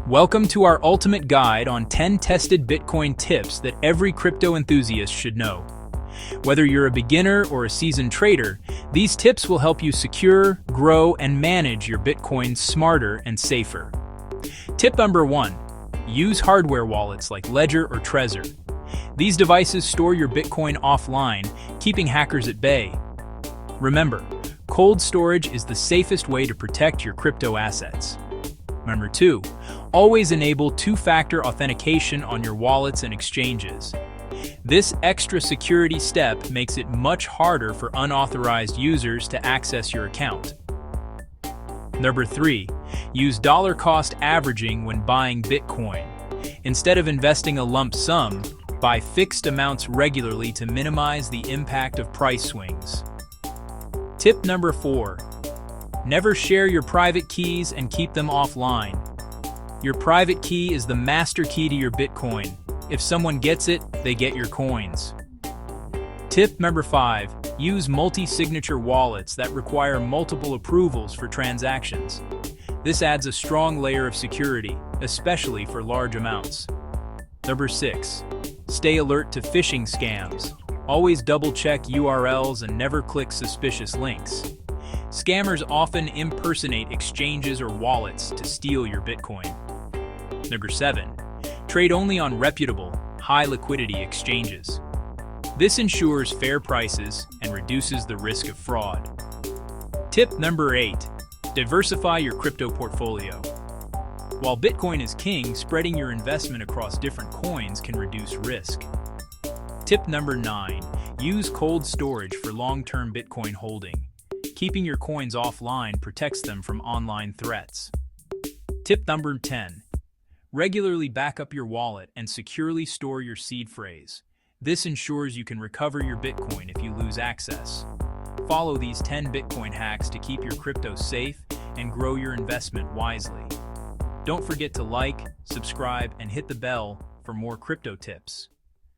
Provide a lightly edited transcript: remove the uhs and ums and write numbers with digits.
Welcome to our ultimate guide on 10 tested Bitcoin tips that every crypto enthusiast should know. Whether you're a beginner or a seasoned trader, these tips will help you secure, grow, and manage your Bitcoin smarter and safer. Tip number 1. Use hardware wallets like Ledger or Trezor. These devices store your Bitcoin offline, keeping hackers at bay. Remember, cold storage is the safest way to protect your crypto assets. Number 2. Always enable two-factor authentication on your wallets and exchanges. This extra security step makes it much harder for unauthorized users to access your account. Number 3. Use dollar cost averaging when buying Bitcoin. Instead of investing a lump sum, buy fixed amounts regularly to minimize the impact of price swings. Tip number 4. Never share your private keys and keep them offline. Your private key is the master key to your Bitcoin. If someone gets it, they get your coins. Tip number 5. Use multi-signature wallets that require multiple approvals for transactions. This adds a strong layer of security, especially for large amounts. Number 6. Stay alert to phishing scams. Always double-check URLs and never click suspicious links. Scammers often impersonate exchanges or wallets to steal your Bitcoin. Number 7. Trade only on reputable, high-liquidity exchanges. This ensures fair prices and reduces the risk of fraud. Tip number 8. Diversify your crypto portfolio. While Bitcoin is king, spreading your investment across different coins can reduce risk. Tip number 9. Use cold storage for long-term Bitcoin holding. Keeping your coins offline protects them from online threats. Tip number 10. Regularly back up your wallet and securely store your seed phrase. This ensures you can recover your Bitcoin if you lose access. Follow these 10 Bitcoin hacks to keep your crypto safe and grow your investment wisely. Don't forget to like, subscribe, and hit the bell for more crypto tips.